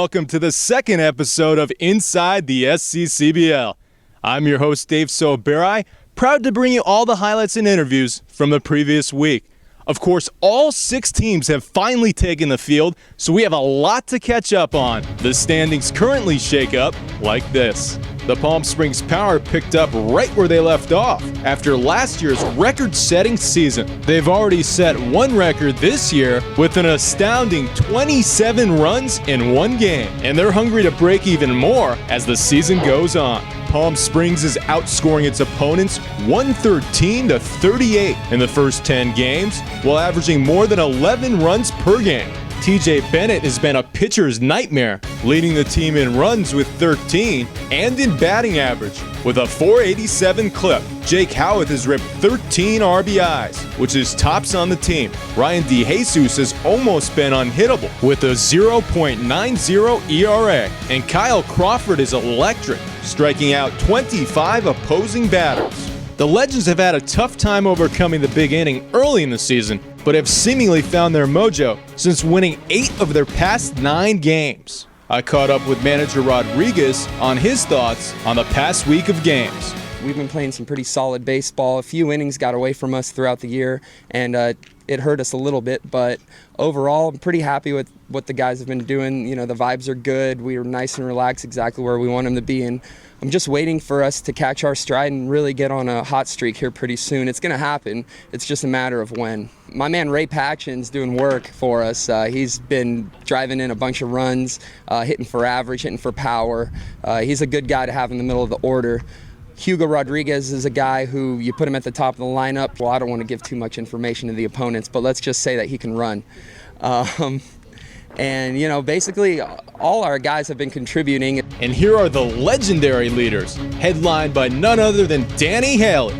welcome to the second episode of Inside the SCCBL. I'm your host, Dave Soberi, proud to bring you all the highlights and interviews from the previous week. Of course, all 6 teams have finally taken the field, so we have a lot to catch up on. The standings currently shake up like this. The Palm Springs Power picked up right where they left off after last year's record-setting season. They've already set one record this year with an astounding 27 runs in one game, and they're hungry to break even more as the season goes on. Palm Springs is outscoring its opponents 113-38 in the first 10 games, while averaging more than 11 runs per game. TJ Bennett has been a pitcher's nightmare, leading the team in runs with 13 and in batting average with a .487 clip. Jake Howitt has ripped 13 RBIs, which is tops on the team. Ryan DeJesus has almost been unhittable with a 0.90 ERA. And Kyle Crawford is electric, striking out 25 opposing batters. The Legends have had a tough time overcoming the big inning early in the season, but have seemingly found their mojo since winning 8 of their past 9 games. I caught up with manager Rodriguez on his thoughts on the past week of games. We've been playing some pretty solid baseball. A few innings got away from us throughout the year, and it hurt us a little bit, but overall, I'm pretty happy with what the guys have been doing. You know, the vibes are good. We are nice and relaxed, exactly where we want them to be, and I'm just waiting for us to catch our stride and really get on a hot streak here pretty soon. It's going to happen. It's just a matter of when. My man Ray Patchen's doing work for us. He's been driving in a bunch of runs, hitting for average, hitting for power. He's a good guy to have in the middle of the order. Hugo Rodriguez is a guy who you put him at the top of the lineup. Well, I don't want to give too much information to the opponents, but let's just say that he can run. And, you know, basically all our guys have been contributing. And here are the legendary leaders, headlined by none other than Danny Haley.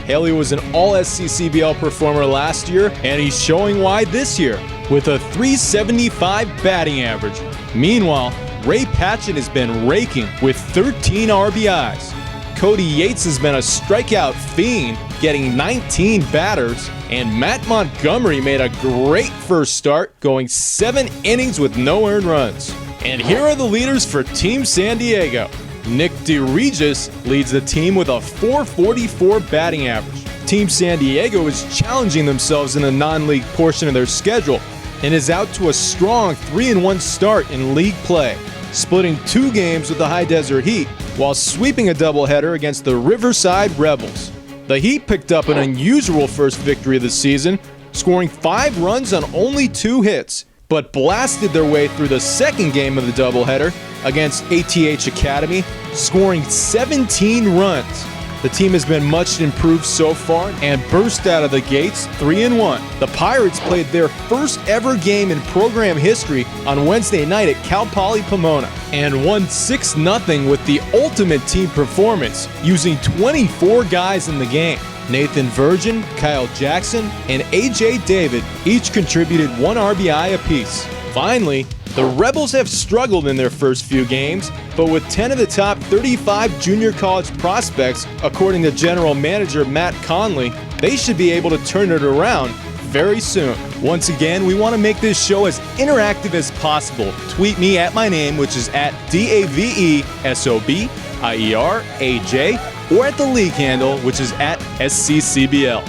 Haley was an all-SCCBL performer last year, and he's showing why this year with a .375 batting average. Meanwhile, Ray Patchen has been raking with 13 RBIs. Cody Yates has been a strikeout fiend, getting 19 batters, and Matt Montgomery made a great first start, going 7 innings with no earned runs. And here are the leaders for Team San Diego. Nick DeRegis leads the team with a .444 batting average. Team San Diego is challenging themselves in the non-league portion of their schedule and is out to a strong 3-1 start in league play, splitting 2 games with the High Desert Heat while sweeping a doubleheader against the Riverside Rebels. The Heat picked up an unusual first victory of the season, scoring 5 runs on only 2 hits, but blasted their way through the second game of the doubleheader against ATH Academy, scoring 17 runs. The team has been much improved so far and burst out of the gates 3-1. The Pirates played their first ever game in program history on Wednesday night at Cal Poly Pomona and won 6-0 with the ultimate team performance, using 24 guys in the game. Nathan Virgin, Kyle Jackson, and AJ David each contributed 1 RBI apiece. Finally, the Rebels have struggled in their first few games, but with 10 of the top 35 junior college prospects, according to general manager Matt Conley, they should be able to turn it around very soon. Once again, we want to make this show as interactive as possible. Tweet me at my name, which is at DAVESOBIERAJ, or at the league handle, which is at SCCBL.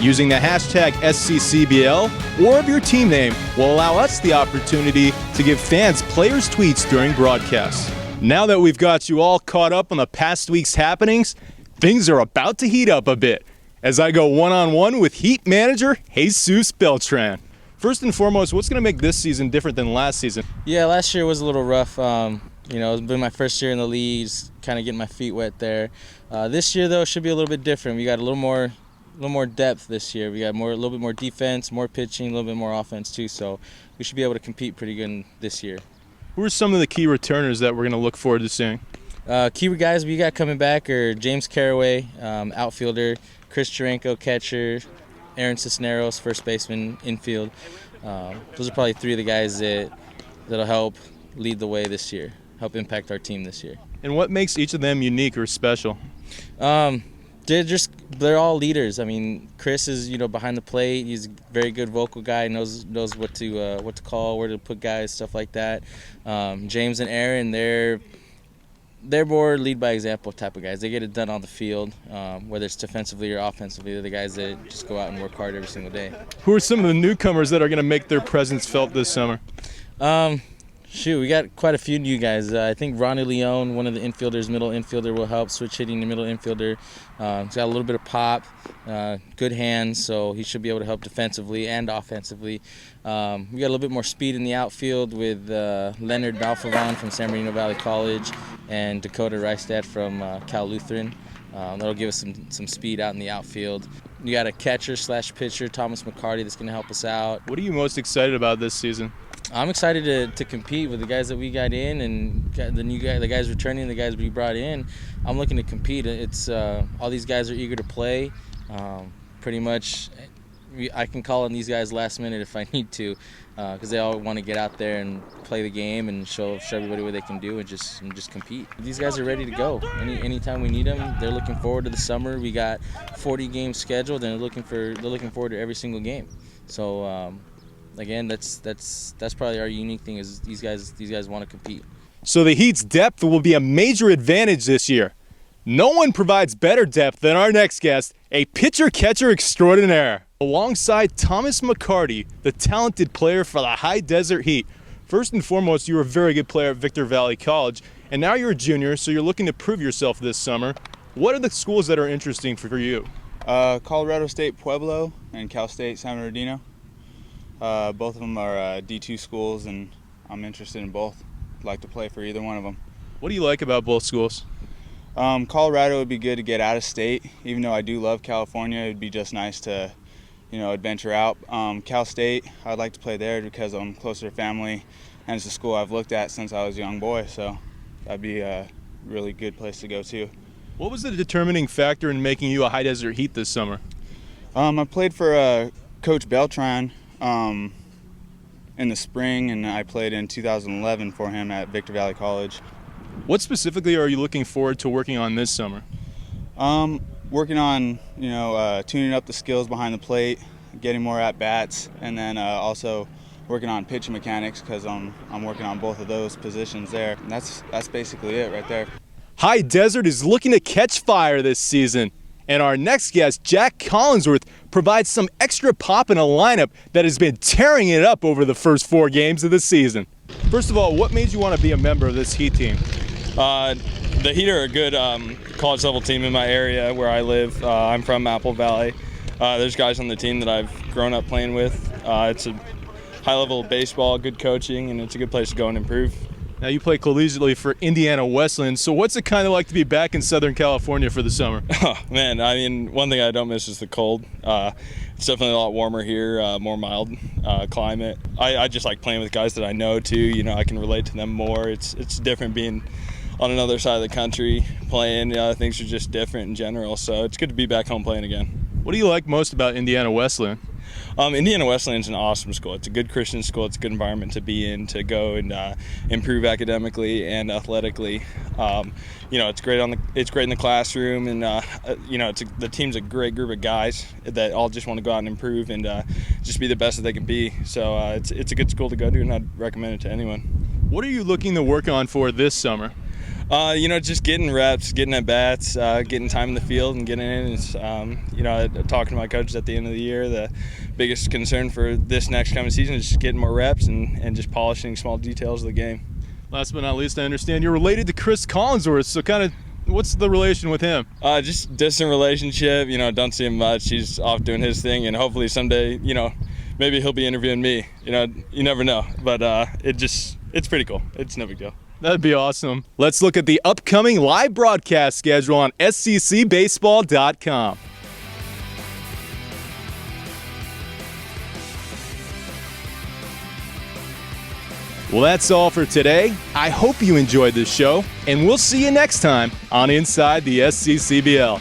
Using the hashtag SCCBL or of your team name will allow us the opportunity to give fans players' tweets during broadcasts. Now that we've got you all caught up on the past week's happenings, things are about to heat up a bit as I go one-on-one with Heat manager Jesus Beltran. First and foremost, what's going to make this season different than last season? Yeah, last year was a little rough. You know, it's been my first year in the league, just kind of getting my feet wet there. This year, though, should be a little bit different. We got a little more depth this year. We got a little bit more defense, more pitching, a little bit more offense too. So we should be able to compete pretty good this year. Who are some of the key returners that we're going to look forward to seeing? Key guys we got coming back are James Caraway, outfielder, Chris Chirenko, catcher, Aaron Cisneros, first baseman, infield. Those are probably 3 of the guys that'll help lead the way this year, help impact our team this year. And what makes each of them unique or special? They're just they're all leaders. I mean, Chris is, behind the plate. He's a very good vocal guy. Knows what to call, where to put guys, stuff like that. James and Aaron, they're more lead by example type of guys. They get it done on the field, whether it's defensively or offensively. They're the guys that just go out and work hard every single day. Who are some of the newcomers that are going to make their presence felt this summer? We got quite a few new guys. I think Ronnie Leone, one of the infielders, middle infielder, will help switch hitting the middle infielder. He's got a little bit of pop, good hands, so he should be able to help defensively and offensively. We got a little bit more speed in the outfield with Leonard Balfavon from San Bernardino Valley College and Dakota Reistad from Cal Lutheran. That'll give us some speed out in the outfield. You got a catcher/pitcher, Thomas McCarty, that's going to help us out. What are you most excited about this season? I'm excited to compete with the guys that we got in and the guys returning, the guys we brought in. I'm looking to compete. It's all these guys are eager to play. Pretty much, I can call on these guys last minute if I need to, because they all want to get out there and play the game and show everybody what they can do and just compete. These guys are ready to go. Anytime we need them, they're looking forward to the summer. We got 40 games scheduled, and they're looking forward to every single game. So. Again, that's probably our unique thing is these guys want to compete. So the Heat's depth will be a major advantage this year. No one provides better depth than our next guest, a pitcher-catcher extraordinaire. Alongside Thomas McCarty, the talented player for the High Desert Heat. First and foremost, you were a very good player at Victor Valley College, and now you're a junior, so you're looking to prove yourself this summer. What are the schools that are interesting for you? Colorado State Pueblo and Cal State San Bernardino. Both of them are D2 schools, and I'm interested in both. I'd like to play for either one of them. What do you like about both schools? Colorado would be good to get out of state. Even though I do love California, it would be just nice to, adventure out. Cal State, I'd like to play there because I'm closer to family, and it's a school I've looked at since I was a young boy, so that'd be a really good place to go to. What was the determining factor in making you a High Desert Heat this summer? I played for Coach Beltran in the spring, and I played in 2011 for him at Victor Valley College. What specifically are you looking forward to working on this summer? Working on, tuning up the skills behind the plate, getting more at-bats, and then also working on pitch mechanics because I'm working on both of those positions there. And that's basically it right there. High Desert is looking to catch fire this season. And our next guest, Jack Collingsworth, provides some extra pop in a lineup that has been tearing it up over the first 4 games of the season. First of all, what made you want to be a member of this Heat team? The Heat are a good college level team in my area where I live. I'm from Apple Valley. There's guys on the team that I've grown up playing with. It's a high level of baseball, good coaching, and it's a good place to go and improve. Now you play collegiately for Indiana Wesleyan, so what's it kind of like to be back in Southern California for the summer? Oh, man, I mean, one thing I don't miss is the cold. It's definitely a lot warmer here, more mild climate. I just like playing with guys that I know too. I can relate to them more. It's different being on another side of the country playing. Things are just different in general, so it's good to be back home playing again. What do you like most about Indiana Wesleyan? Indiana Wesleyan is an awesome school. It's a good Christian school. It's a good environment to be in, to go and improve academically and athletically. It's great in the classroom, and the team's a great group of guys that all just want to go out and improve and just be the best that they can be. So it's a good school to go to, and I'd recommend it to anyone. What are you looking to work on for this summer? Just getting reps, getting at bats, getting time in the field and getting in. It's, talking to my coaches at the end of the year, the biggest concern for this next coming season is just getting more reps and just polishing small details of the game. Last but not least, I understand you're related to Chris Collingsworth, so kind of what's the relation with him? Just distant relationship, don't see him much. He's off doing his thing, and hopefully someday, maybe he'll be interviewing me. You never know, but it's pretty cool. It's no big deal. That'd be awesome. Let's look at the upcoming live broadcast schedule on SCCBaseball.com. Well, that's all for today. I hope you enjoyed this show, and we'll see you next time on Inside the SCCBL.